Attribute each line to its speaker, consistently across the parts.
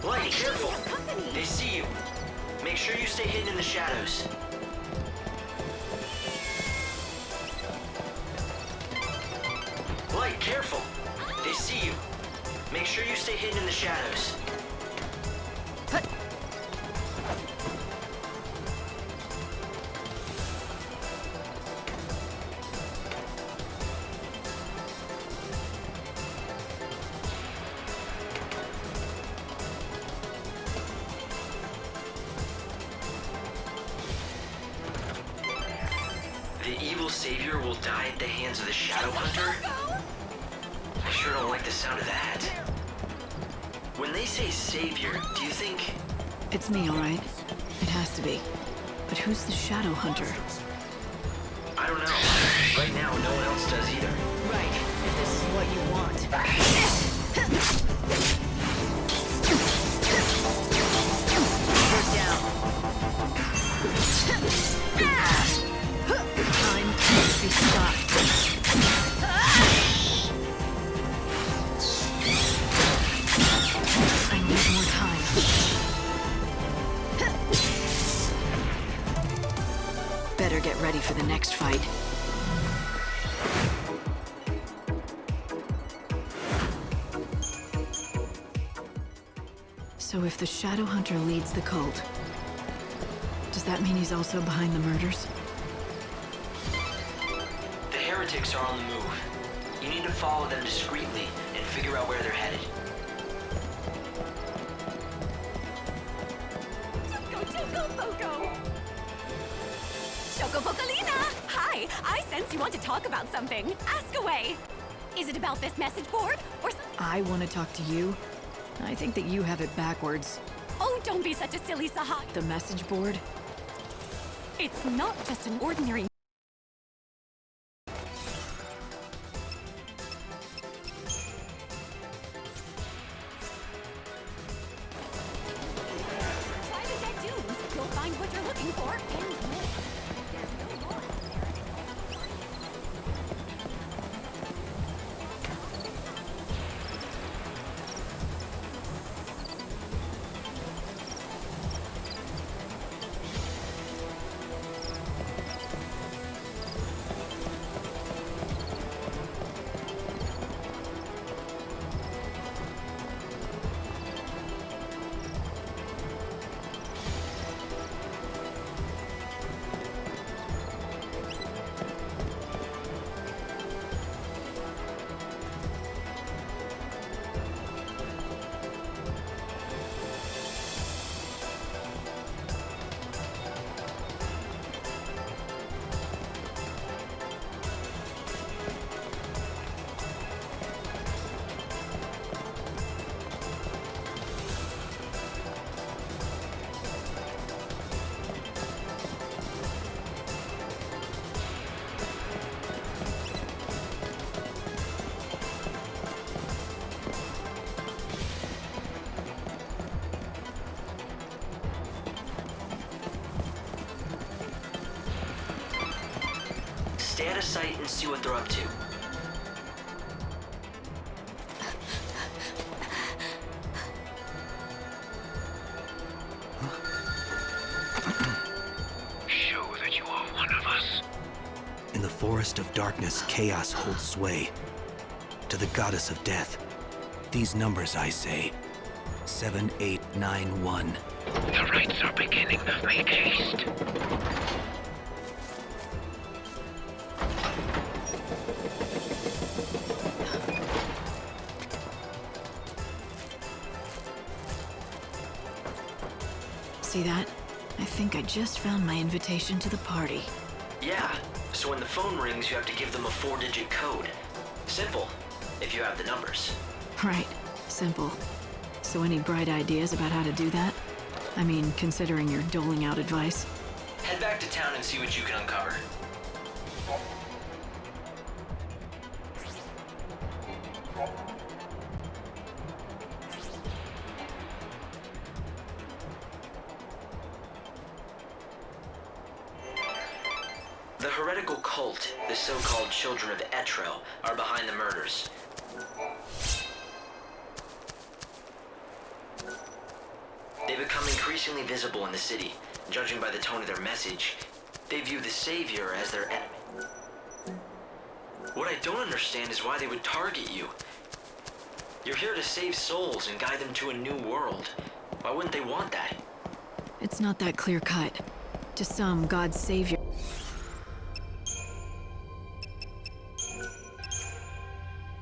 Speaker 1: Light, careful! They see you. Make sure you stay hidden in the shadows. Light, careful! They see you. Make sure you stay hidden in the shadows. The evil savior will die at the hands of the Shadow Hunter? I sure don't like the sound of that. When they say savior, do you think...
Speaker 2: It's me, all right. It has to be. But who's the Shadow Hunter?
Speaker 1: I don't know. Right now, no one else does either.
Speaker 2: Right, if this is what you want. You're down. Time can't be stopped. I need more time. Better get ready for the next fight. So if the Shadow Hunter leads the cult, does that mean he's also behind the murders?
Speaker 1: The heretics are on the move. You need to follow them discreetly and figure out where they're headed.
Speaker 3: Choco Bocalina! Hi, I sense you want to talk about something. Ask away. Is it about this message board or something?
Speaker 2: I want to talk to you. I think that you have it backwards.
Speaker 3: Oh, don't be such a silly Sahai.
Speaker 2: The message board?
Speaker 3: It's not just an ordinary. Try the dead dunes. You'll find what you're looking for and more. There's no more.
Speaker 1: Stay out of sight and see what they're up to.
Speaker 4: Show that you are one of us.
Speaker 5: In the forest of darkness, chaos holds sway. To the goddess of death, these numbers I say. 7891.
Speaker 4: The rites are beginning. Make haste.
Speaker 2: See that? I think I just found my invitation to the party.
Speaker 1: Yeah, so when the phone rings, you have to give them a 4-digit code. Simple, if you have the numbers.
Speaker 2: Right. Simple. So any bright ideas about how to do that? I mean, considering you're doling out advice.
Speaker 1: Head back to town and see what you can uncover. The heretical cult, the so-called Children of Etro, are behind the murders. They become increasingly visible in the city. Judging by the tone of their message, they view the Savior as their enemy. What I don't understand is why they would target you. You're here to save souls and guide them to a new world. Why wouldn't they want that?
Speaker 2: It's not that clear-cut. To some, God's savior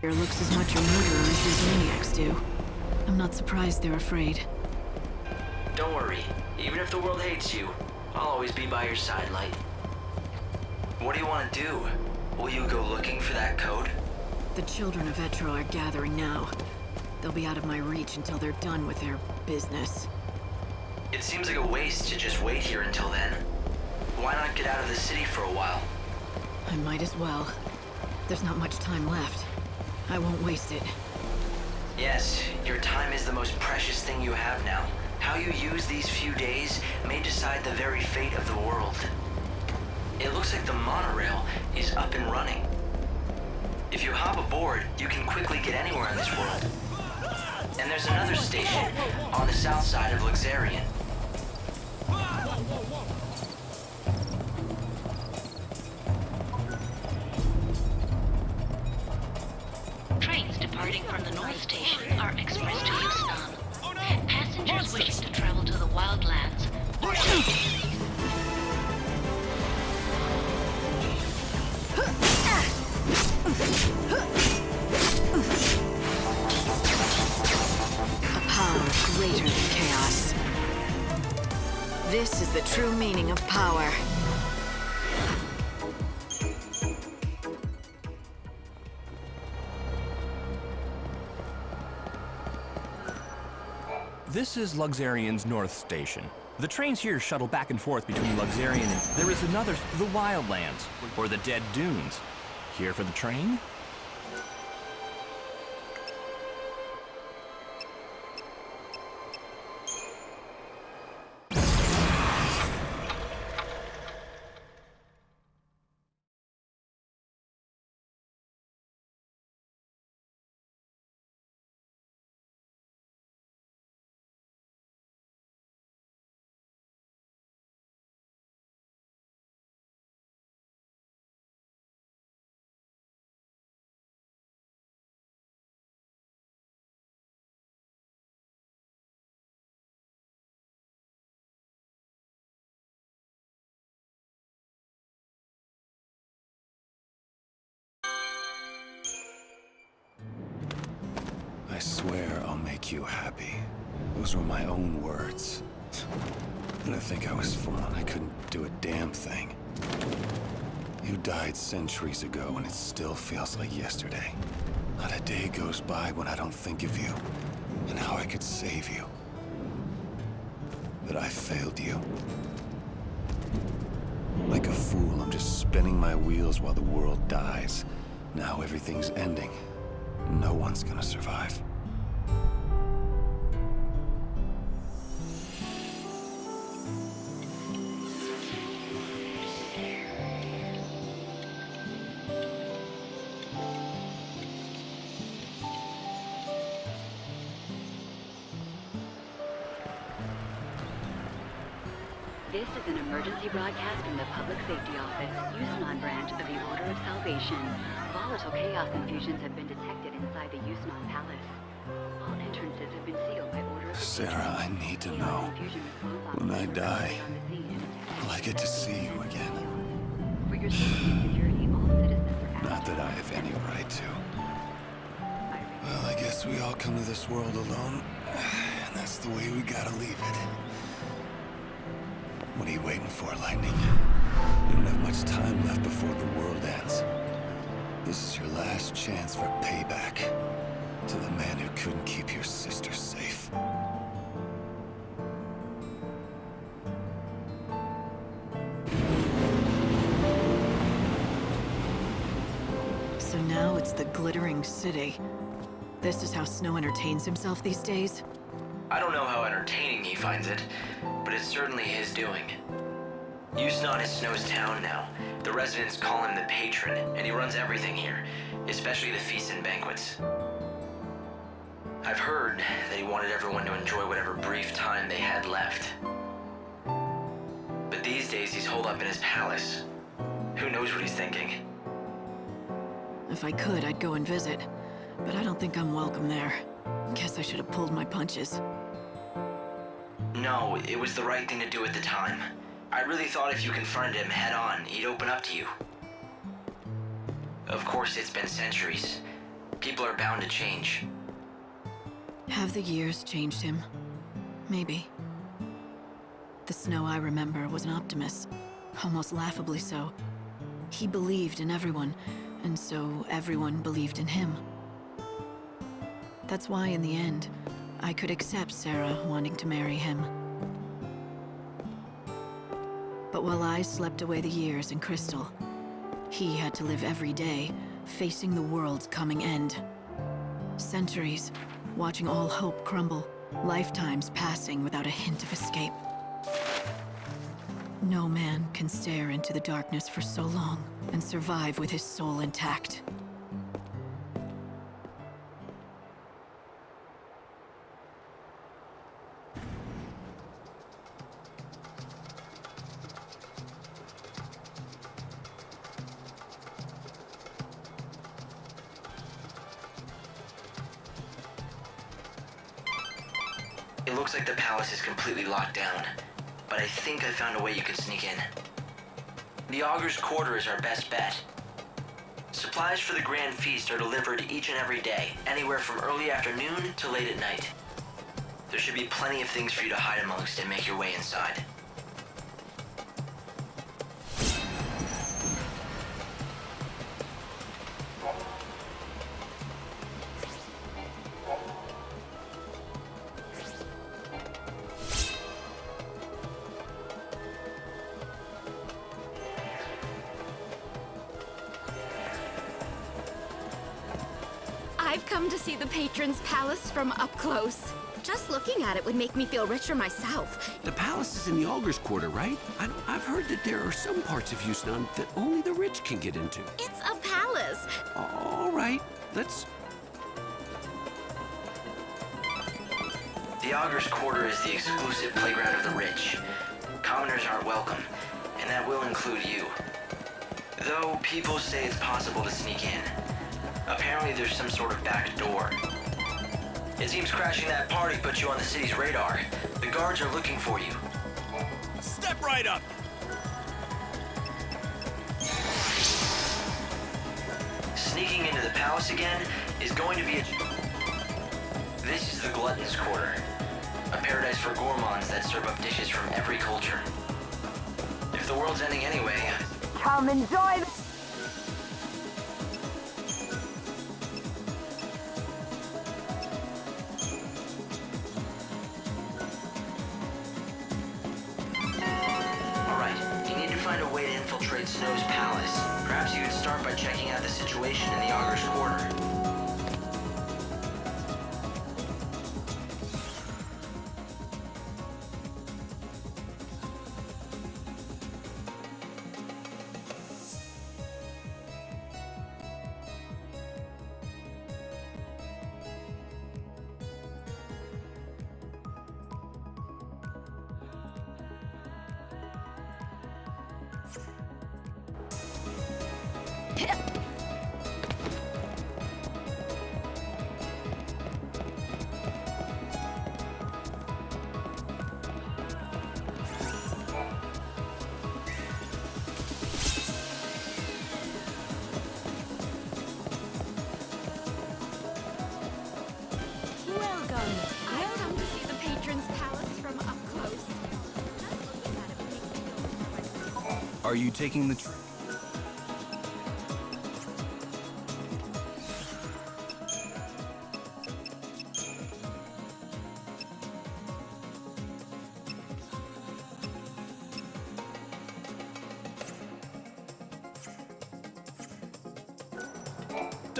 Speaker 2: looks as much a murderer as these maniacs do. I'm not surprised they're afraid.
Speaker 1: Don't worry. Even if the world hates you, I'll always be by your side, Light. What do you want to do? Will you go looking for that code?
Speaker 2: The children of Etro are gathering now. They'll be out of my reach until they're done with their business.
Speaker 1: It seems like a waste to just wait here until then. Why not get out of the city for a while?
Speaker 2: I might as well. There's not much time left. I won't waste it.
Speaker 1: Yes, your time is the most precious thing you have now. How you use these few days may decide the very fate of the world. It looks like the monorail is up and running. If you hop aboard, you can quickly get anywhere in this world. And there's another station on the south side of Luxarian.
Speaker 6: Trains departing from the North Station are express to Yusnan. Passengers wishing to travel to the wildlands or
Speaker 2: A power greater than chaos. This is the true meaning of power.
Speaker 7: This is Luxarian's North Station. The trains here shuttle back and forth between Luxarian and there is another, the Wildlands, or the Dead Dunes. Here for the train?
Speaker 8: I swear I'll make you happy. Those were my own words. And I think I was fooling. I couldn't do a damn thing. You died centuries ago, and it still feels like yesterday. Not a day goes by when I don't think of you, and how I could save you. But I failed you. Like a fool, I'm just spinning my wheels while the world dies. Now everything's ending. No one's gonna survive.
Speaker 9: This is an emergency broadcast from the Public Safety Office, Yusnan branch of the Order of Salvation. Volatile chaos infusions have been detected inside the Yusnan Palace. All entrances have been sealed by order of the
Speaker 8: Sarah, I need to know. When I die, will I get to see you again?
Speaker 9: For your safety and security, all citizens are asked.
Speaker 8: Not that I have any right to. Well, I guess we all come to this world alone, and that's the way we gotta leave it. What are you waiting for, Lightning? You don't have much time left before the world ends. This is your last chance for payback to the man who couldn't keep your sister safe.
Speaker 2: now it's the glittering city. This is how Snow entertains himself these days?
Speaker 1: I don't know how entertaining he finds it, but it's certainly his doing. Yusnon is Snow's town now. The residents call him the patron, and he runs everything here, especially the feasts and banquets. I've heard that he wanted everyone to enjoy whatever brief time they had left. But these days he's holed up in his palace. Who knows what he's thinking?
Speaker 2: If I could, I'd go and visit, but I don't think I'm welcome there. Guess I should have pulled my punches.
Speaker 1: No, it was the right thing to do at the time. I really thought if you confronted him head on, he'd open up to you. Of course, it's been centuries. People are bound to change.
Speaker 2: Have the years changed him? Maybe. The Snow I remember was an optimist, almost laughably so. He believed in everyone, and so everyone believed in him. That's why, in the end, I could accept Sarah wanting to marry him. But while I slept away the years in Crystal, he had to live every day, facing the world's coming end. Centuries, watching all hope crumble, lifetimes passing without a hint of escape. No man can stare into the darkness for so long and survive with his soul intact.
Speaker 1: It looks like the palace is completely locked down, but I think I found a way you can sneak in. The Augur's Quarter is our best bet. Supplies for the Grand Feast are delivered each and every day, anywhere from early afternoon to late at night. There should be plenty of things for you to hide amongst and make your way inside.
Speaker 3: I've come to see the patron's palace from up close. Just looking at it would make me feel richer myself.
Speaker 10: The palace is in the Augur's Quarter, right? I've heard that there are some parts of Yusnon that only the rich can get into.
Speaker 3: It's a palace.
Speaker 10: All right, let's...
Speaker 1: The Augur's Quarter is the exclusive playground of the rich. Commoners aren't welcome, and that will include you. Though people say it's possible to sneak in. Apparently there's some sort of back door. It seems crashing that party put you on the city's radar. The guards are looking for you.
Speaker 7: Step right up!
Speaker 1: Sneaking into the palace again is going to be a... This is the Glutton's Quarter. A paradise for gourmands that serve up dishes from every culture. If the world's ending anyway...
Speaker 3: Come enjoy the...
Speaker 1: Find a way to infiltrate Snow's palace. Perhaps you could start by checking out the situation in the Augur's Quarter.
Speaker 3: I've come to see the patron's palace from up close. Just looking at it would make me feel richer myself.
Speaker 7: Are you taking the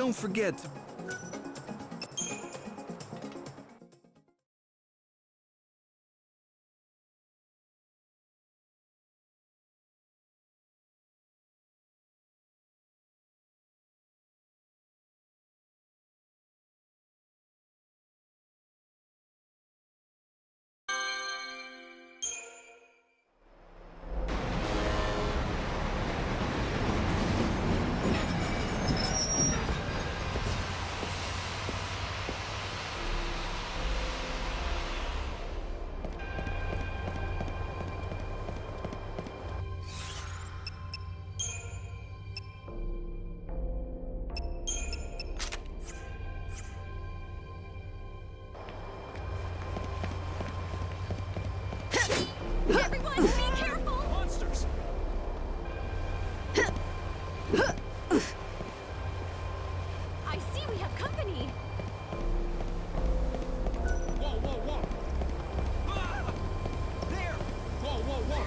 Speaker 10: don't forget to...
Speaker 3: Everyone, be careful!
Speaker 7: Monsters!
Speaker 3: I see we have company.
Speaker 7: Whoa, whoa, whoa! Ah! There! Whoa, whoa, whoa!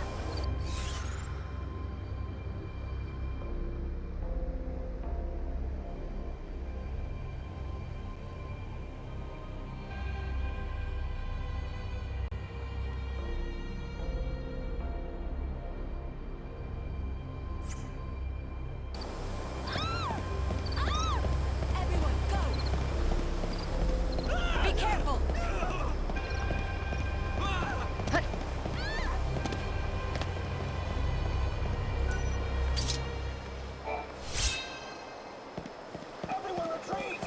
Speaker 3: Everyone, go! Be careful!
Speaker 7: Everyone retreat!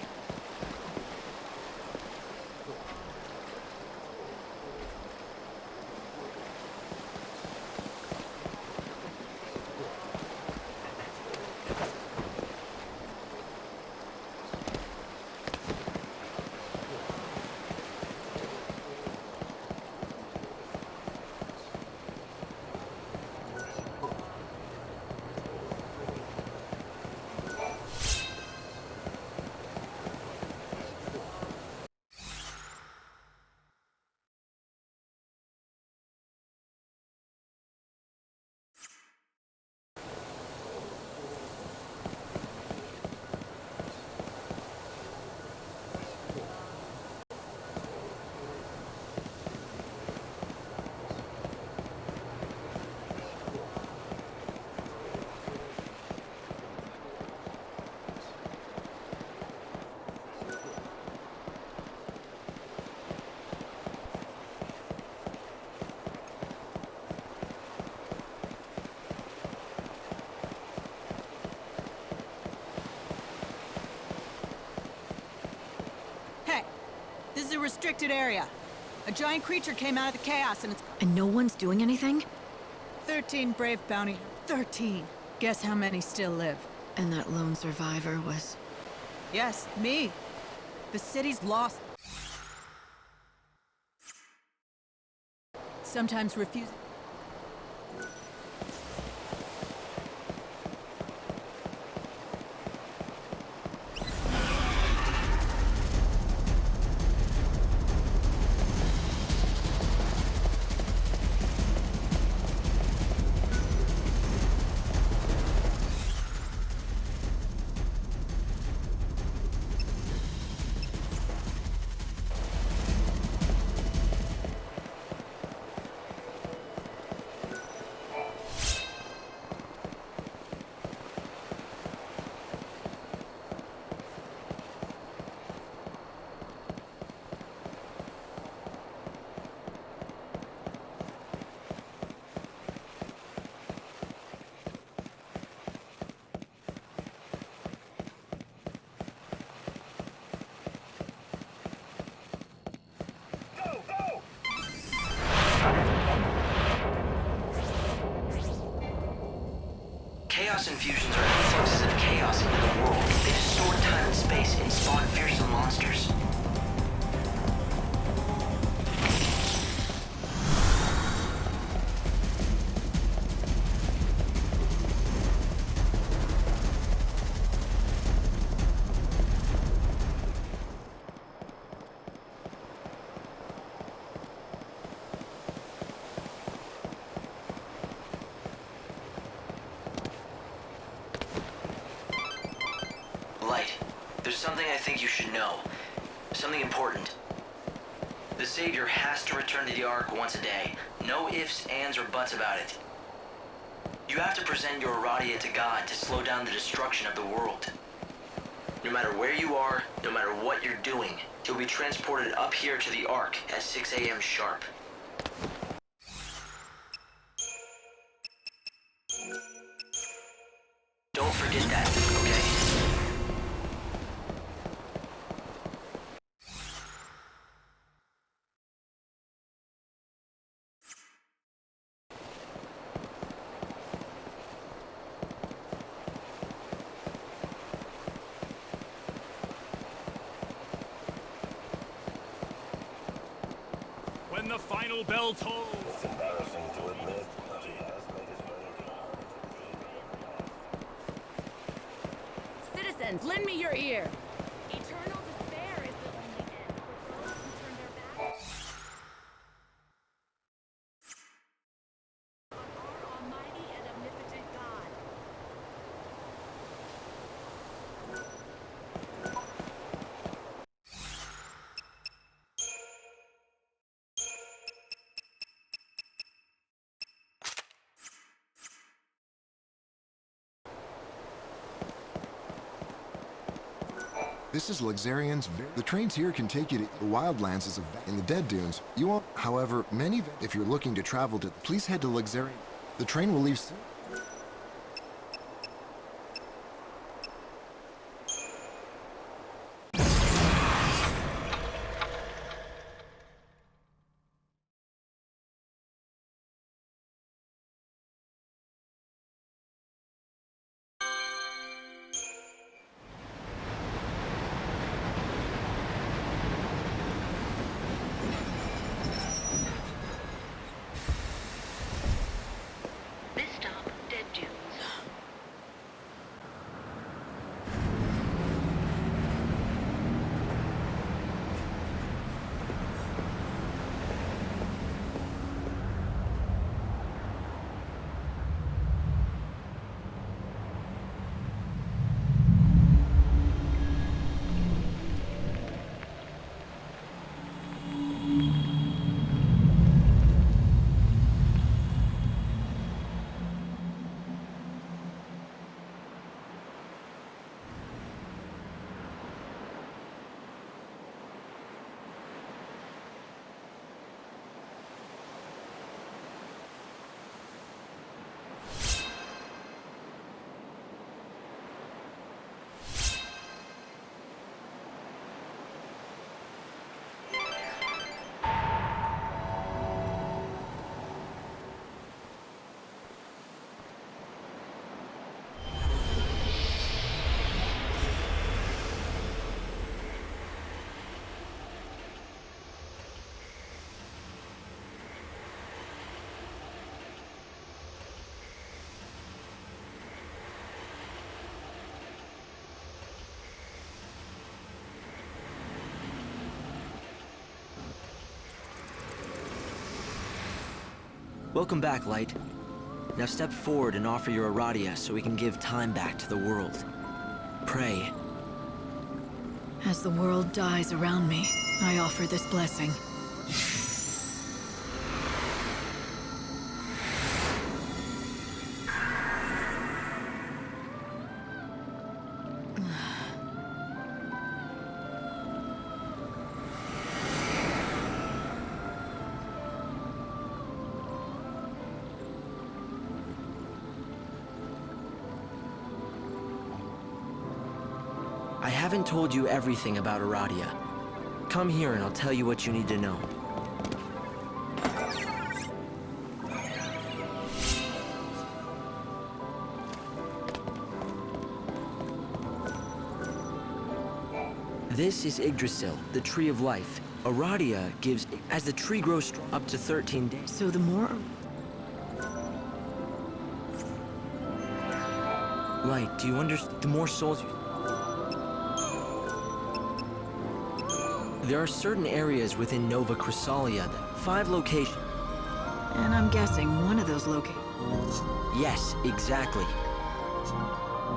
Speaker 11: Hey, this is a restricted area. A giant creature came out of the chaos and it's...
Speaker 2: And no one's doing anything?
Speaker 11: 13 brave bounty. 13. Guess how many still live?
Speaker 2: And that lone survivor was...
Speaker 11: Yes, me. The city's lost. Sometimes refuse...
Speaker 1: something I think you should know. Something important. The Savior has to return to the Ark once a day. No ifs, ands, or buts about it. You have to present your Aradia to God to slow down the destruction of the world. No matter where you are, no matter what you're doing, you'll be transported up here to the Ark at 6 a.m. sharp. Don't forget that, okay?
Speaker 12: When the final bell tolls.
Speaker 13: It's embarrassing to admit, but he has made his way into
Speaker 3: Citizens, lend me your ear. Eternal despair is the only end for those who turn their backs on our almighty and omnipotent God.
Speaker 14: This is Luxarian's. The trains here can take you to the Wildlands in the Dead Dunes. You won't, however, if you're looking to travel to, please head to Luxarian. The train will leave soon.
Speaker 6: This stop, Dead Dunes.
Speaker 1: Welcome back, Light. Now step forward and offer your Aradia so we can give time back to the world. Pray.
Speaker 2: As the world dies around me, I offer this blessing.
Speaker 1: I haven't told you everything about Aradia. Come here and I'll tell you what you need to know. This is Yggdrasil, the Tree of Life. Aradia gives, as the tree grows up to 13 days.
Speaker 2: So the more...
Speaker 1: Light, do you understand? The more souls you... There are certain areas within Nova Chrysalia, 5 locations.
Speaker 2: And I'm guessing one of those locations...
Speaker 1: Yes, exactly.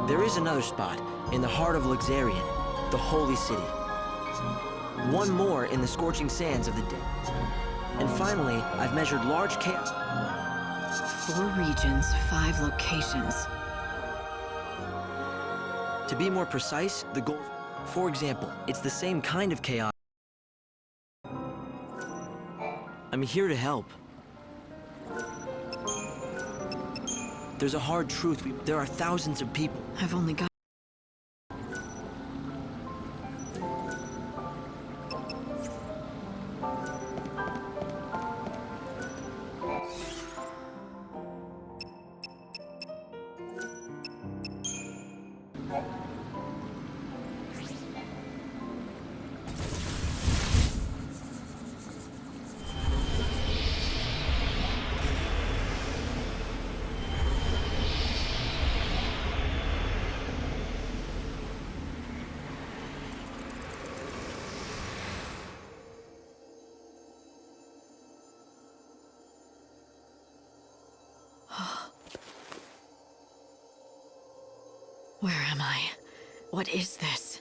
Speaker 1: There is another spot, in the heart of Luxarian,
Speaker 15: the holy city. One more in the scorching sands of the dead. And finally, I've measured large chaos.
Speaker 2: 4 regions, 5 locations.
Speaker 15: To be more precise, the goal... For example, it's the same kind of chaos. I'm here to help. There's a hard truth. There are thousands of people.
Speaker 2: I've only got... Where am I? What is this?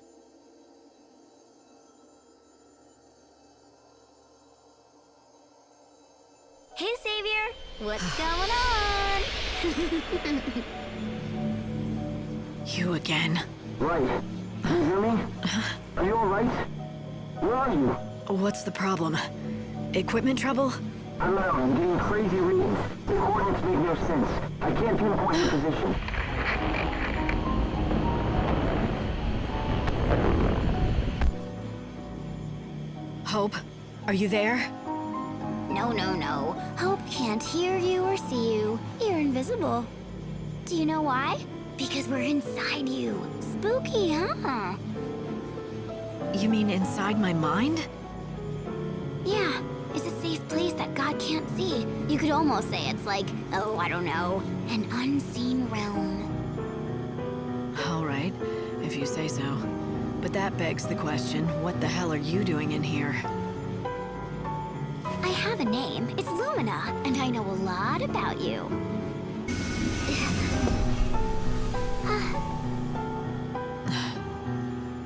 Speaker 16: Hey, Savior! What's going on?
Speaker 2: You again?
Speaker 17: Right. Can you hear me? Are you alright? Where are you?
Speaker 2: What's the problem? Equipment trouble?
Speaker 17: I'm out. I'm getting crazy readings. The coordinates make no sense. I can't pinpoint your position.
Speaker 2: Hope, are you there?
Speaker 16: No. Hope can't hear you or see you. You're invisible. Do you know why? Because we're inside you. Spooky, huh?
Speaker 2: You mean inside my mind?
Speaker 16: Yeah, it's a safe place that God can't see. You could almost say it's like, oh, I don't know, an unseen realm.
Speaker 2: All right, if you say so. But that begs the question, what the hell are you doing in here?
Speaker 16: I have a name. It's Lumina, and I know a lot about you.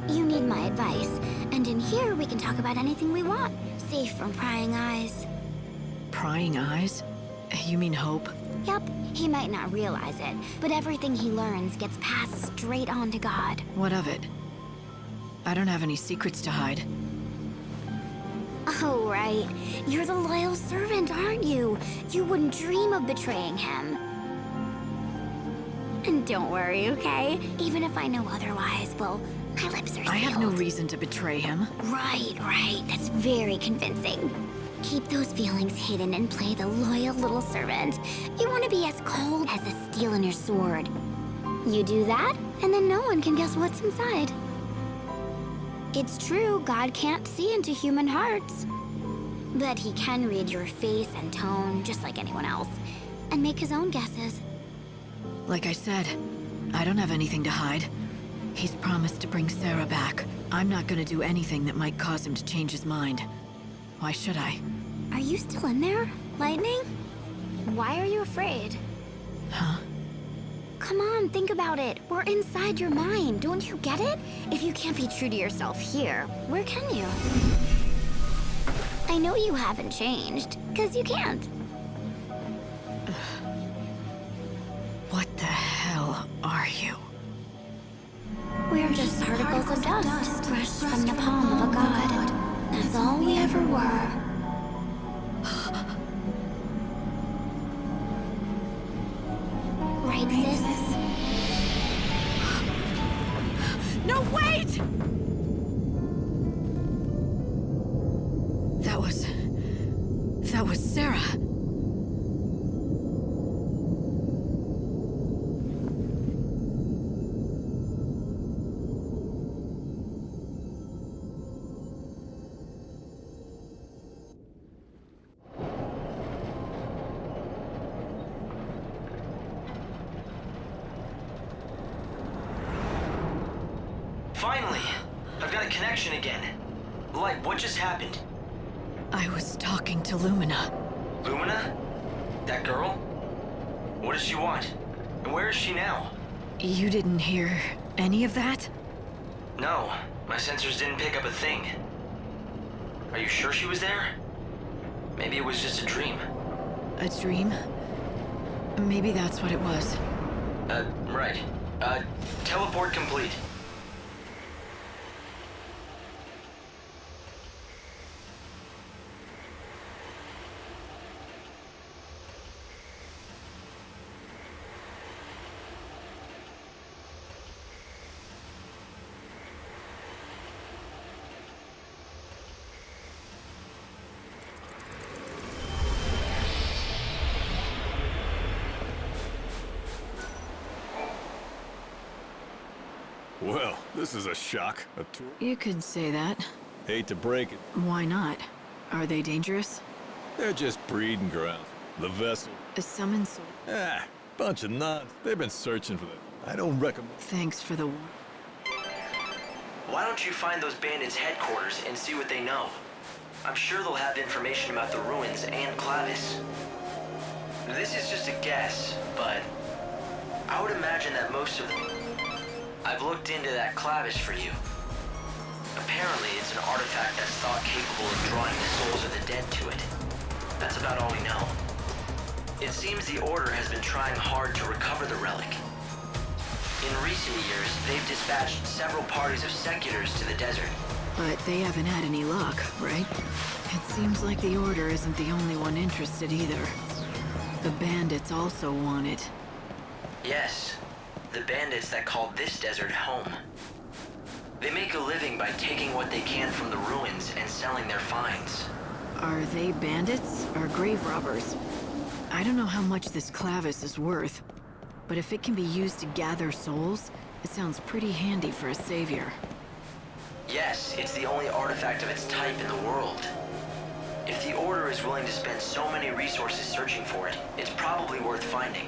Speaker 16: You need my advice, and in here we can talk about anything we want, safe from prying eyes.
Speaker 2: Prying eyes? You mean Hope?
Speaker 16: Yep, he might not realize it, but everything he learns gets passed straight on to God.
Speaker 2: What of it? I don't have any secrets to hide.
Speaker 16: Oh, right. You're the loyal servant, aren't you? You wouldn't dream of betraying him. And don't worry, okay? Even if I know otherwise, well, my lips are sealed.
Speaker 2: I have no reason to betray him.
Speaker 16: Right. That's very convincing. Keep those feelings hidden and play the loyal little servant. You want to be as cold as the steel in your sword. You do that, and then no one can guess what's inside. It's true, God can't see into human hearts. But he can read your face and tone, just like anyone else, and make his own guesses.
Speaker 2: Like I said, I don't have anything to hide. He's promised to bring Sarah back. I'm not gonna do anything that might cause him to change his mind. Why should I?
Speaker 16: Are you still in there, Lightning? Why are you afraid?
Speaker 2: Huh?
Speaker 16: Come on, think about it. We're inside your mind. Don't you get it? If you can't be true to yourself here, where can you? I know you haven't changed, because you can't.
Speaker 2: What the hell are you?
Speaker 16: We're just particles of dust brushed from the palm of a god. That's all we ever were. Right, sis?
Speaker 2: No, wait! That was Sarah.
Speaker 1: Finally! I've got a connection again. Light, what just happened?
Speaker 2: I was talking to Lumina.
Speaker 1: Lumina? That girl? What does she want? And where is she now?
Speaker 2: You didn't hear any of that?
Speaker 1: No. My sensors didn't pick up a thing. Are you sure she was there? Maybe it was just a dream.
Speaker 2: A dream? Maybe that's what it was.
Speaker 1: Right. Teleport complete.
Speaker 12: Well, this is a shock.
Speaker 2: You could say that.
Speaker 12: Hate to break it.
Speaker 2: Why not? Are they dangerous?
Speaker 12: They're just breeding grounds. The vessel.
Speaker 2: A summon soul.
Speaker 12: Bunch of nuts. They've been searching for them. I don't recommend.
Speaker 2: Thanks for the warning.
Speaker 1: Why don't you find those bandits' headquarters and see what they know? I'm sure they'll have information about the ruins and Clavis. This is just a guess, but I would imagine that most of them... I've looked into that Clavis for you. Apparently, it's an artifact that's thought capable of drawing the souls of the dead to it. That's about all we know. It seems the Order has been trying hard to recover the relic. In recent years, they've dispatched several parties of seculars to the desert.
Speaker 2: But they haven't had any luck, right? It seems like the Order isn't the only one interested either. The bandits also want it.
Speaker 1: Yes. The bandits that call this desert home. They make a living by taking what they can from the ruins and selling their finds.
Speaker 2: Are they bandits or grave robbers? I don't know how much this Clavis is worth, but if it can be used to gather souls, it sounds pretty handy for a savior.
Speaker 1: Yes, it's the only artifact of its type in the world. If the Order is willing to spend so many resources searching for it, it's probably worth finding.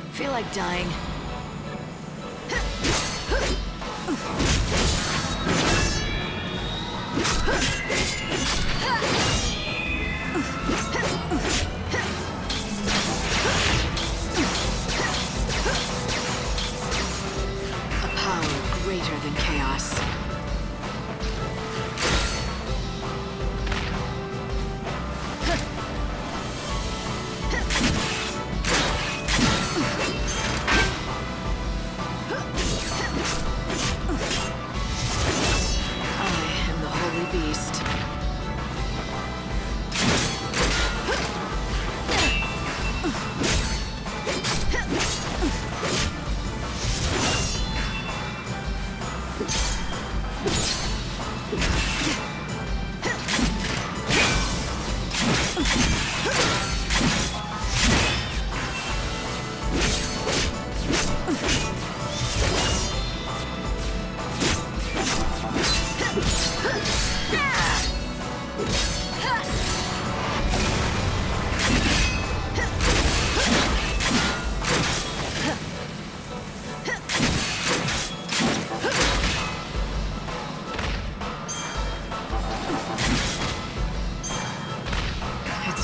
Speaker 2: I feel like dying. A power greater than chaos.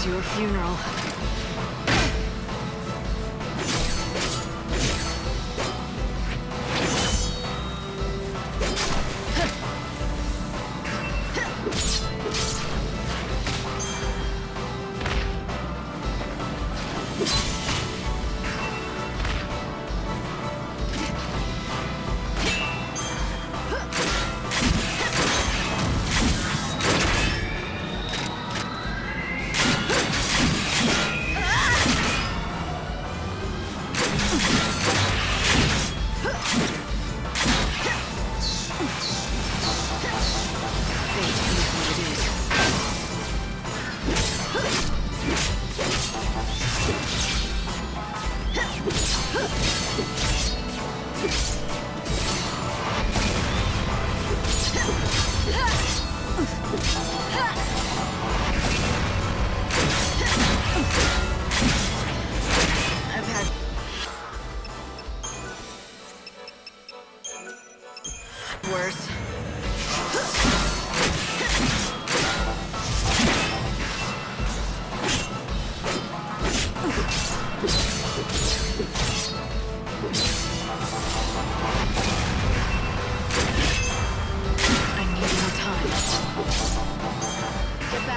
Speaker 2: Your funeral.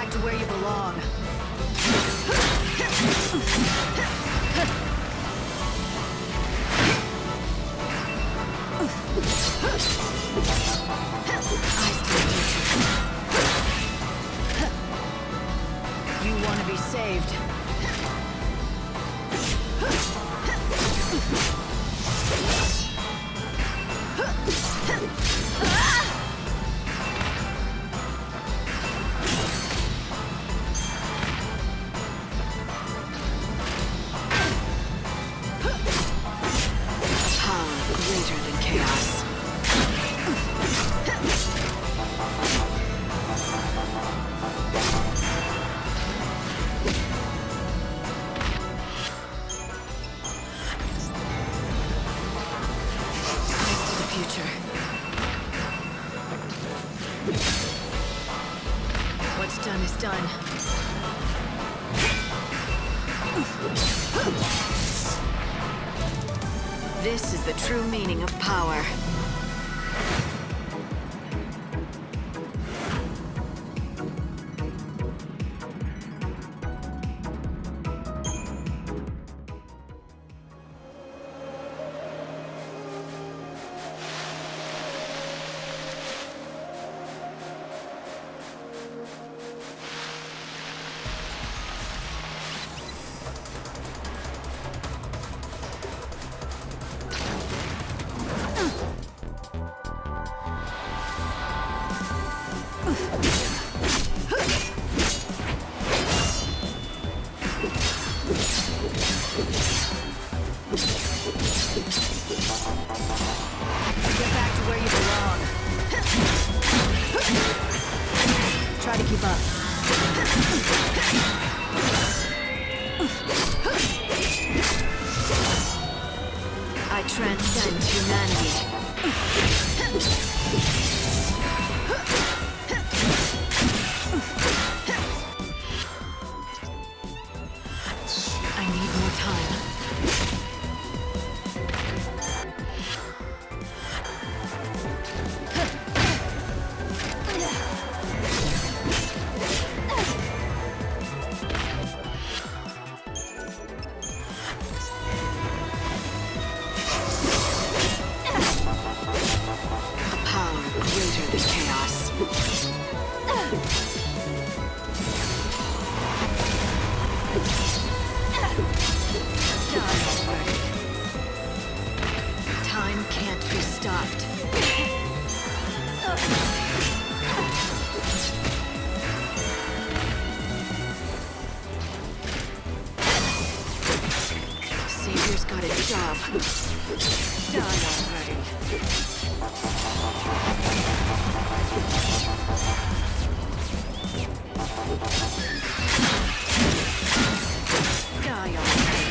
Speaker 2: back to where you belong. You want to be saved. Power greater than chaos. What's done is done. This is the true meaning of power. Get back to where you belong. Try to keep up. I transcend humanity. I need more time. Greater than chaos. Time can't be stopped. Savior's got a job. Done already. Die already.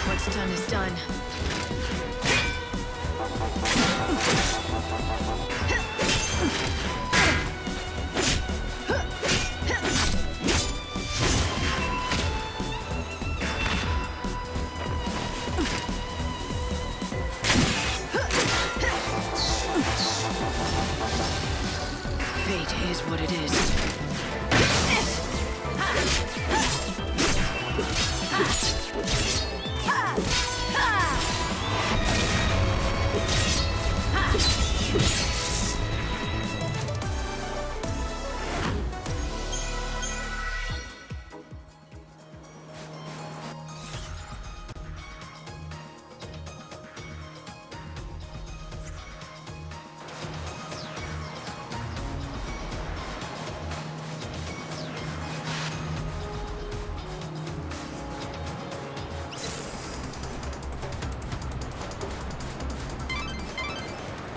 Speaker 2: What's done is done. Fate is what it is.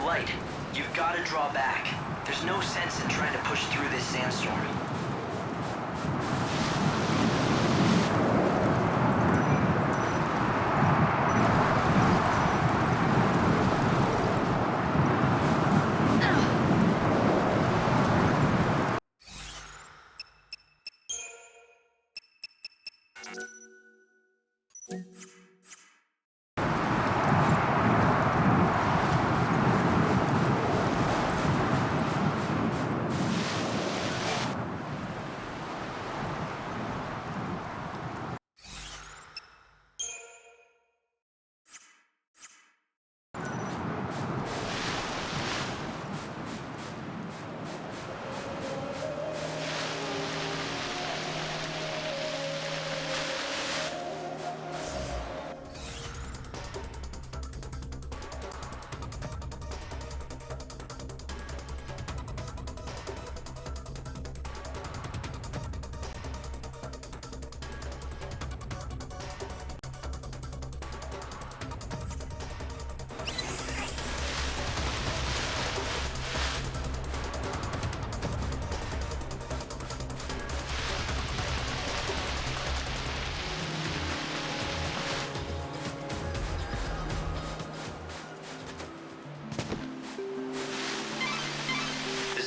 Speaker 1: Light, you've got to draw back. There's no sense in trying to push through this sandstorm.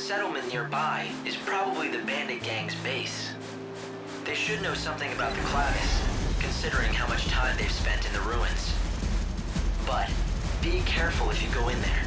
Speaker 1: settlement nearby is probably the bandit gang's base. They should know something about the Clavis, considering how much time they've spent in the ruins. But be careful if you go in there.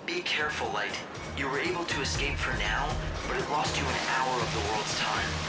Speaker 1: Be careful, Light. You were able to escape for now, but it lost you an hour of the world's time.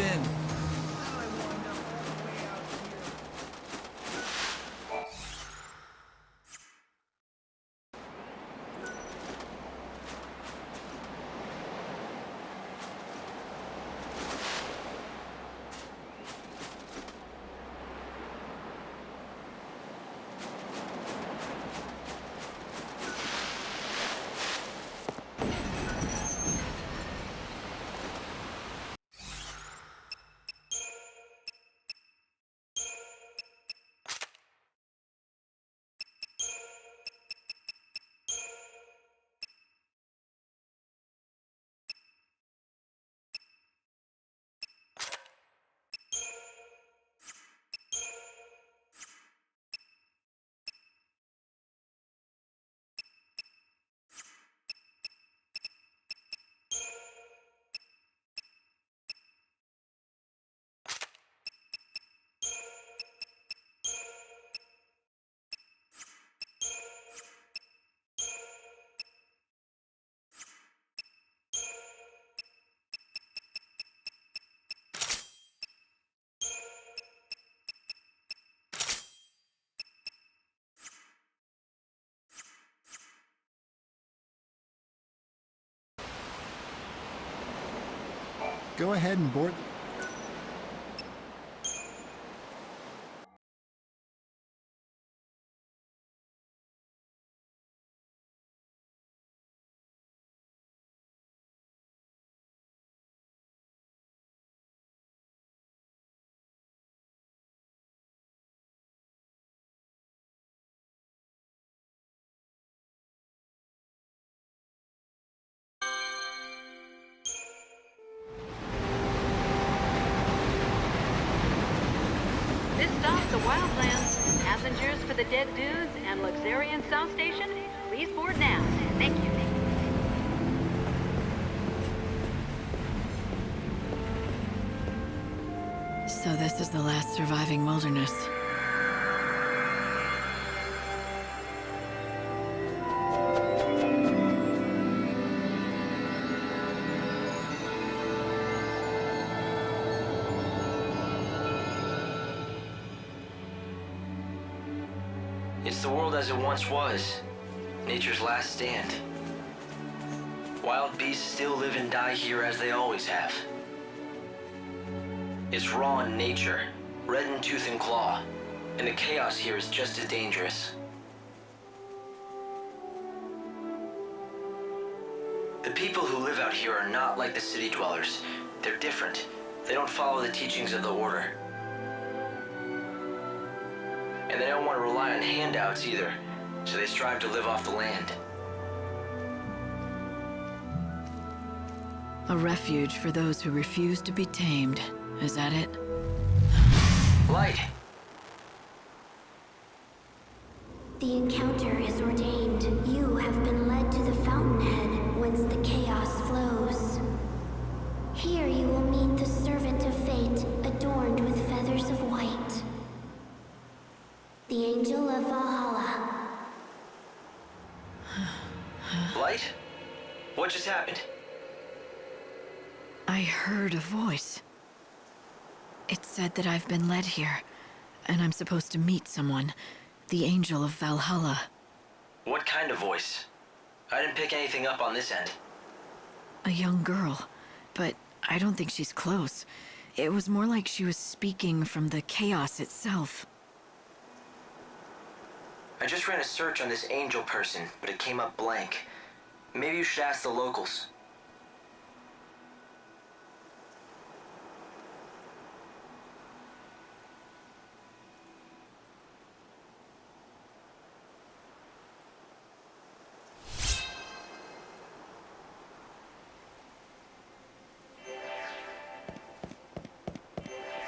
Speaker 10: in.
Speaker 14: Go ahead and board.
Speaker 9: This stops the Wildlands. Passengers for the Dead Dunes and Luxurian South Station, please board now. Thank you.
Speaker 2: So this is the last surviving wilderness.
Speaker 1: It's the world as it once was. Nature's last stand. Wild beasts still live and die here as they always have. It's raw in nature, red in tooth and claw, and the chaos here is just as dangerous. The people who live out here are not like the city dwellers. They're different. They don't follow the teachings of the Order. And they don't want to rely on handouts either, so they strive to live off the land.
Speaker 2: A refuge for those who refuse to be tamed. Is that it?
Speaker 1: Light!
Speaker 16: The encounter is ordained. You have been led to the fountainhead, whence the chaos flows. Here you will meet the servant of fate, adorned with feathers of white. The angel of Valhalla.
Speaker 1: Light? What just happened?
Speaker 2: I heard a voice. It said that I've been led here, and I'm supposed to meet someone. The angel of Valhalla.
Speaker 1: What kind of voice? I didn't pick anything up on this end.
Speaker 2: A young girl, but I don't think she's close. It was more like she was speaking from the chaos itself.
Speaker 1: I just ran a search on this angel person, but it came up blank. Maybe you should ask the locals.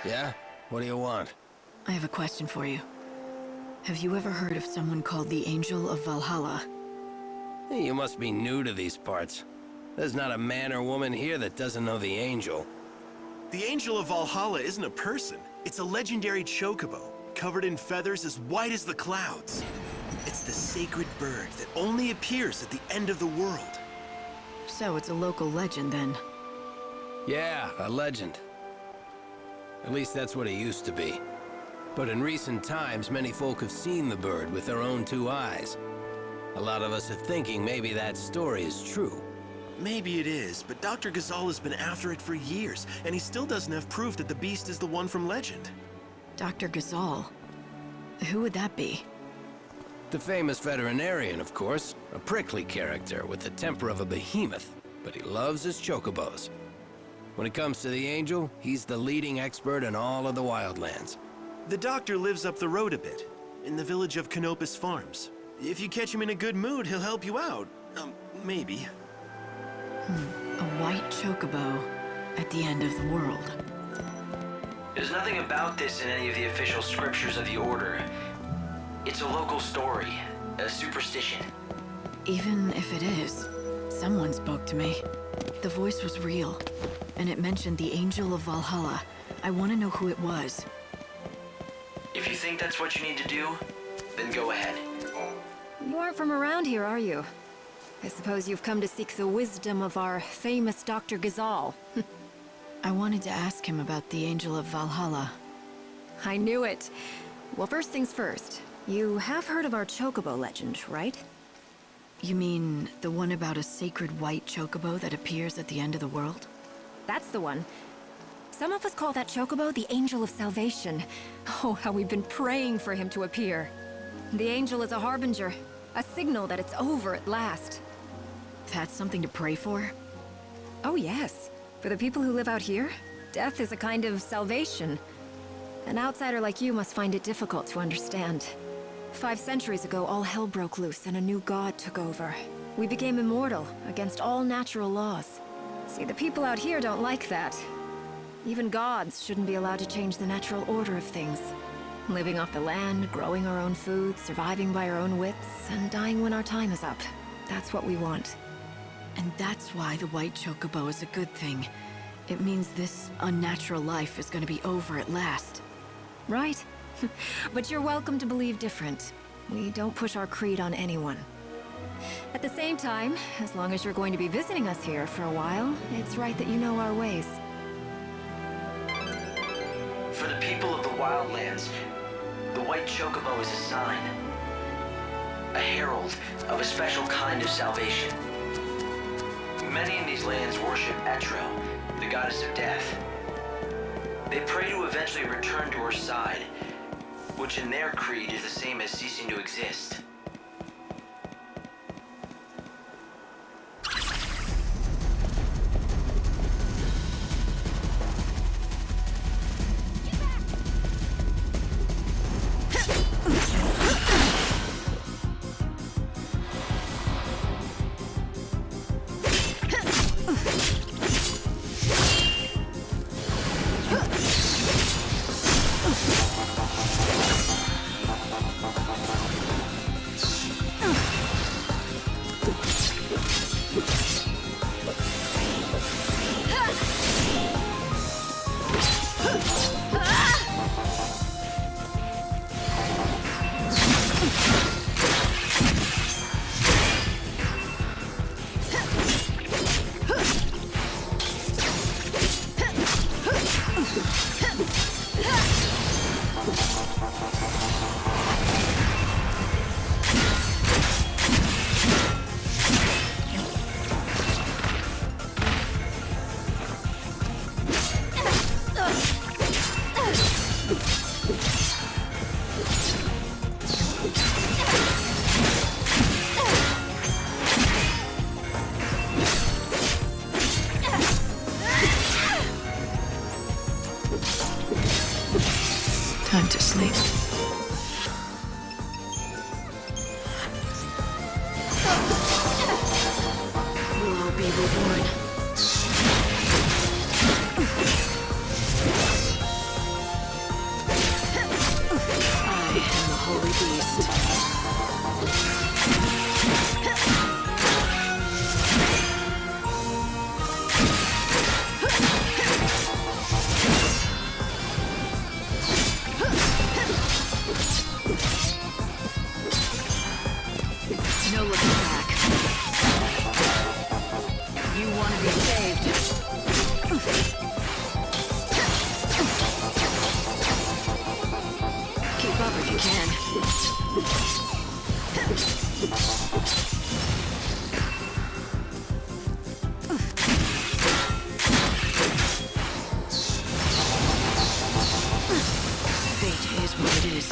Speaker 18: Yeah? What do you want?
Speaker 2: I have a question for you. Have you ever heard of someone called the Angel of Valhalla?
Speaker 18: Hey, you must be new to these parts. There's not a man or woman here that doesn't know the Angel.
Speaker 5: The Angel of Valhalla isn't a person. It's a legendary chocobo, covered in feathers as white as the clouds. It's the sacred bird that only appears at the end of the world.
Speaker 2: So it's a local legend, then?
Speaker 18: Yeah, a legend. At least that's what it used to be. But in recent times, many folk have seen the bird with their own two eyes. A lot of us are thinking maybe that story is true.
Speaker 5: Maybe it is, but Dr. Ghazal has been after it for years, and he still doesn't have proof that the beast is the one from legend.
Speaker 2: Dr. Ghazal? Who would that be?
Speaker 18: The famous veterinarian, of course. A prickly character with the temper of a behemoth, but he loves his chocobos. When it comes to the angel, he's the leading expert in all of the wildlands.
Speaker 5: The doctor lives up the road a bit, in the village of Canopus Farms. If you catch him in a good mood, he'll help you out. Maybe.
Speaker 2: A white chocobo at the end of the world.
Speaker 1: There's nothing about this in any of the official scriptures of the Order. It's a local story, a superstition.
Speaker 2: Even if it is, someone spoke to me. The voice was real, and it mentioned the Angel of Valhalla. I want to know who it was.
Speaker 1: If you think that's what you need to do, then go ahead.
Speaker 3: You aren't from around here, are you? I suppose you've come to seek the wisdom of our famous Dr. Ghazal.
Speaker 2: I wanted to ask him about the Angel of Valhalla.
Speaker 3: I knew it. Well, first things first. You have heard of our chocobo legend, right?
Speaker 2: You mean the one about a sacred white chocobo that appears at the end of the world?
Speaker 3: That's the one. Some of us call that chocobo the Angel of Salvation. Oh, how we've been praying for him to appear. The angel is a harbinger, a signal that it's over at last.
Speaker 2: That's something to pray for?
Speaker 3: Oh, yes. For the people who live out here, death is a kind of salvation. An outsider like you must find it difficult to understand. 5 centuries ago, all hell broke loose and a new god took over. We became immortal against all natural laws. See, the people out here don't like that. Even gods shouldn't be allowed to change the natural order of things. Living off the land, growing our own food, surviving by our own wits, and dying when our time is up. That's what we want.
Speaker 2: And that's why the white chocobo is a good thing. It means this unnatural life is going to be over at last.
Speaker 3: Right. But you're welcome to believe different. We don't push our creed on anyone. At the same time, as long as you're going to be visiting us here for a while, it's right that you know our ways.
Speaker 1: For the people of the wildlands, the white chocobo is a sign. A herald of a special kind of salvation. Many in these lands worship Etro, the goddess of death. They pray to eventually return to her side, which in their creed is the same as ceasing to exist.
Speaker 2: Time to sleep. We'll all be reborn. I am the Holy Beast. No looking back. You Fate is what it is.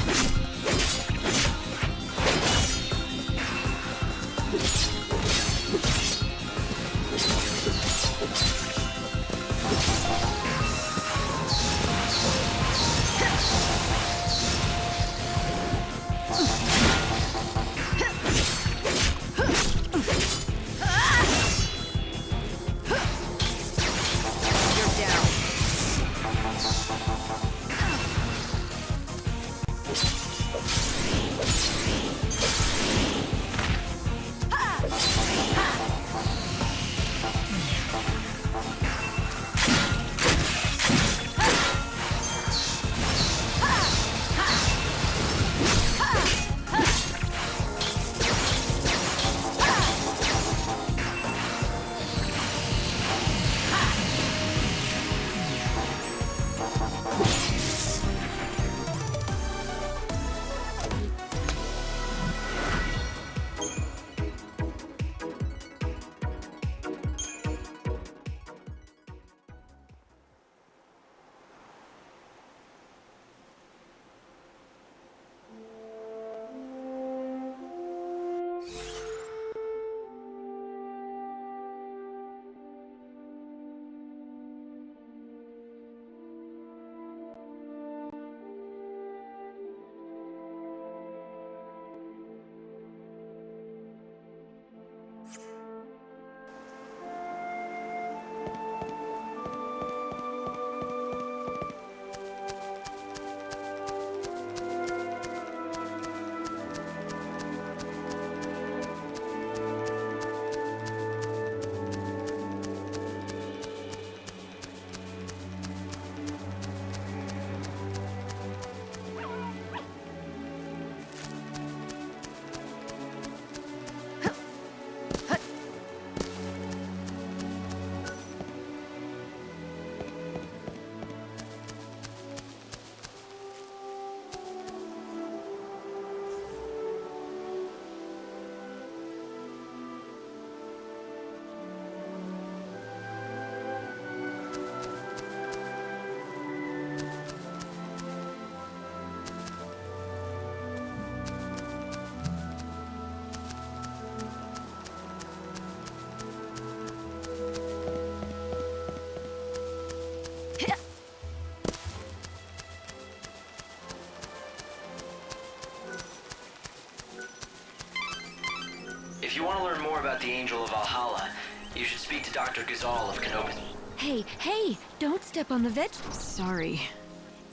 Speaker 1: If you want to learn more about the Angel of Valhalla, you should speak to Dr. Gazal of Canopus.
Speaker 3: Hey, hey! Don't step on the veg.
Speaker 2: Sorry.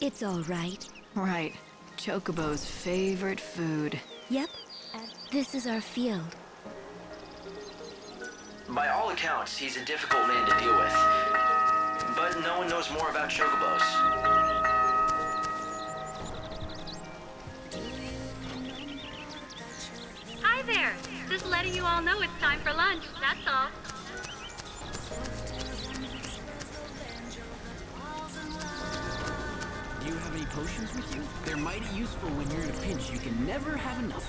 Speaker 3: It's all right.
Speaker 2: Right. Chocobo's favorite food.
Speaker 3: Yep. This is our field.
Speaker 1: By all accounts, he's a difficult man to deal with. But no one knows more about chocobos.
Speaker 19: Hi there! Just letting you all know it's time for lunch, that's all.
Speaker 20: Do you have any potions with you? They're mighty useful when you're in a pinch. You can never have enough.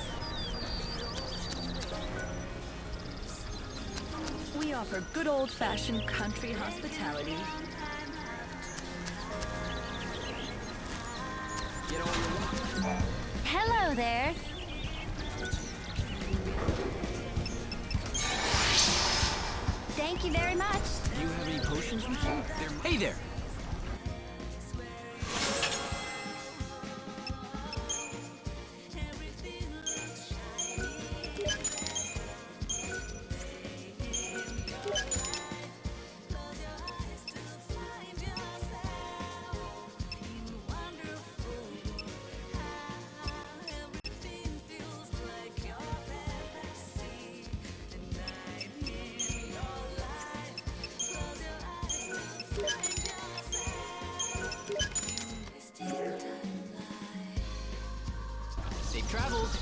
Speaker 21: We offer good old-fashioned country hospitality.
Speaker 19: Hello there! Thank you very much.
Speaker 20: Do you have any potions with you? Hey there! Safe travels.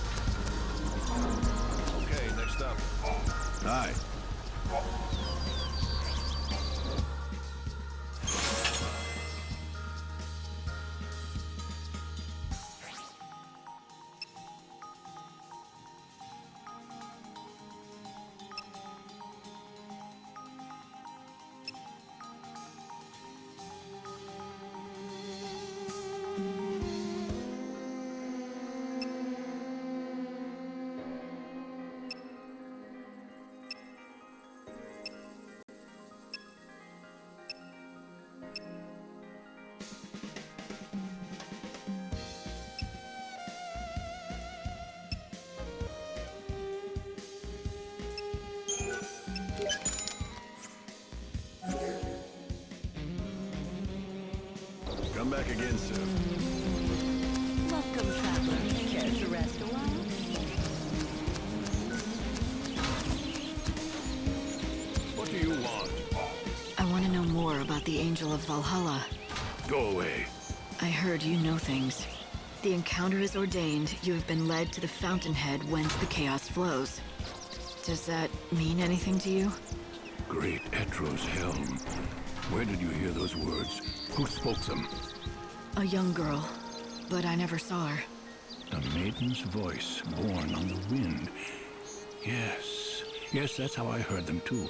Speaker 8: Okay, next up. Hi. back again soon.
Speaker 21: Welcome, traveler. Care to rest a while?
Speaker 8: What do you want?
Speaker 2: I want to know more about the Angel of Valhalla.
Speaker 8: Go away.
Speaker 2: I heard you know things. The encounter is ordained. You have been led to the fountainhead whence the chaos flows. Does that mean anything to you?
Speaker 8: Great Etro's helm. Where did you hear those words? Who spoke them?
Speaker 2: A young girl, but I never saw her.
Speaker 8: A maiden's voice born on the wind. Yes, that's how I heard them too.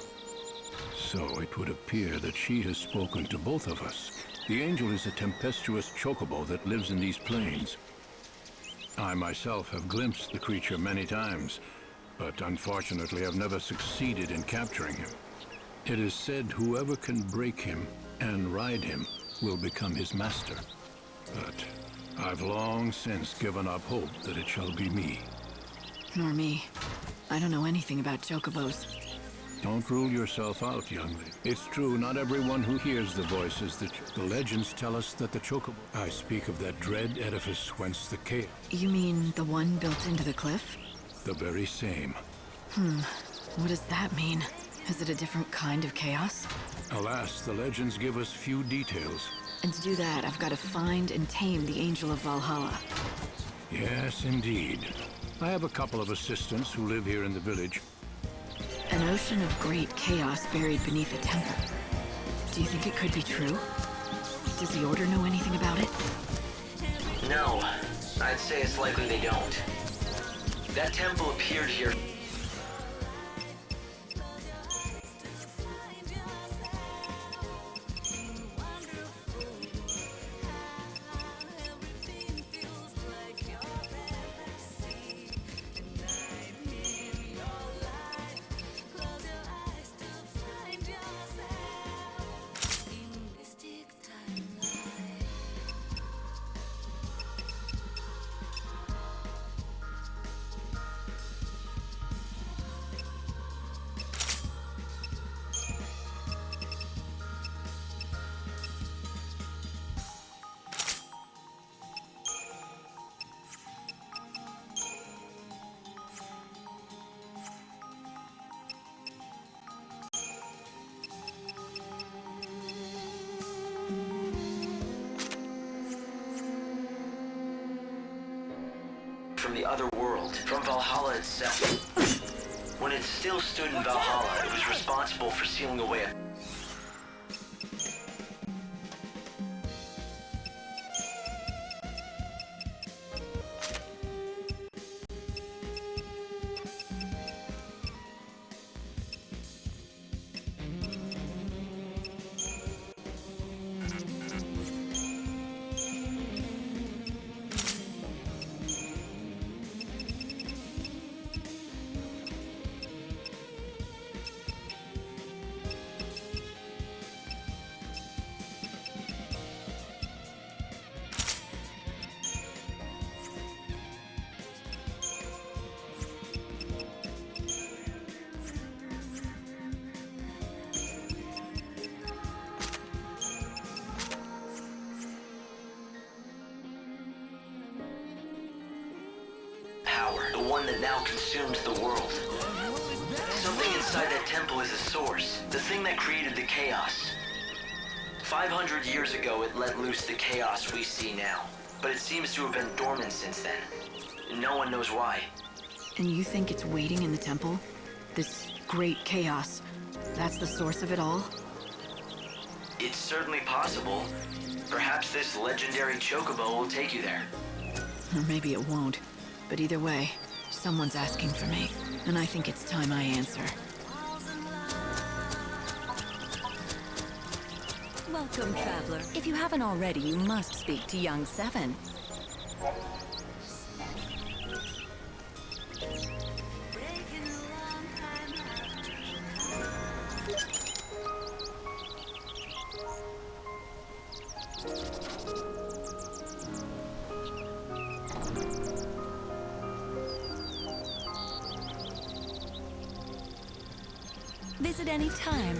Speaker 8: So it would appear that she has spoken to both of us. The angel is a tempestuous chocobo that lives in these plains. I myself have glimpsed the creature many times, but unfortunately I've never succeeded in capturing him. It is said whoever can break him and ride him will become his master. But I've long since given up hope that it shall be me.
Speaker 2: Nor me. I don't know anything about chocobos.
Speaker 8: Don't rule yourself out, young lady. It's true, not everyone who hears the voices that the legends tell us that the chocobo... I speak of that dread edifice whence the chaos...
Speaker 2: You mean the one built into the cliff?
Speaker 8: The very same.
Speaker 2: What does that mean? Is it a different kind of chaos?
Speaker 8: Alas, the legends give us few details.
Speaker 2: And to do that, I've got to find and tame the Angel of Valhalla.
Speaker 8: Yes, indeed. I have a couple of assistants who live here in the village.
Speaker 2: An ocean of great chaos buried beneath a temple. Do you think it could be true? Does the Order know anything about it?
Speaker 1: No. I'd say it's likely they don't. That temple appeared here. From the other world, from Valhalla itself. When it still stood in Valhalla, it was responsible for sealing away a... The one that now consumes the world. Something inside that temple is the source, the thing that created the chaos. 500 years ago, it let loose the chaos we see now, but it seems to have been dormant since then. No one knows why.
Speaker 2: And you think it's waiting in the temple? This great chaos, that's the source of it all?
Speaker 1: It's certainly possible. Perhaps this legendary chocobo will take you there.
Speaker 2: Or maybe it won't. But either way, someone's asking for me, and I think it's time I answer.
Speaker 21: Welcome, traveler. If you haven't already, you must speak to young Seven. Visit any time.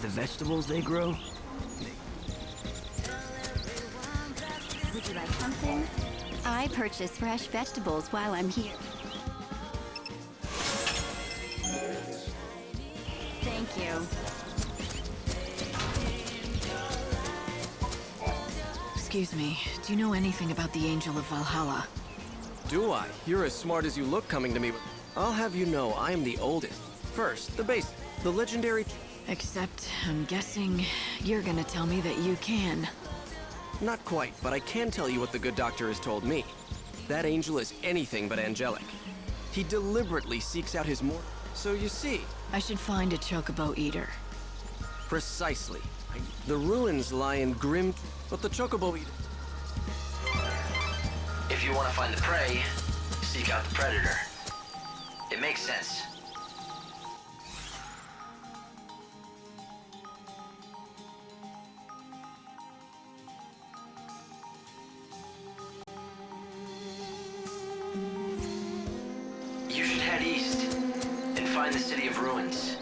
Speaker 15: The vegetables they grow?
Speaker 4: Would you like something? I purchase fresh vegetables while I'm here. Thank you.
Speaker 2: Excuse me, do you know anything about the Angel of Valhalla?
Speaker 22: Do I? You're as smart as you look coming to me with... I'll have you know I am the oldest. First, the base, the legendary...
Speaker 2: Except, I'm guessing you're gonna tell me that you can.
Speaker 22: Not quite, but I can tell you what the good doctor has told me. That angel is anything but angelic. He deliberately seeks out his more... So you see...
Speaker 2: I should find a chocobo eater.
Speaker 22: Precisely. The ruins lie in grim... But the chocobo eater...
Speaker 1: If you want to find the prey, seek out the predator. It makes sense. You should head east and find the City of Ruins.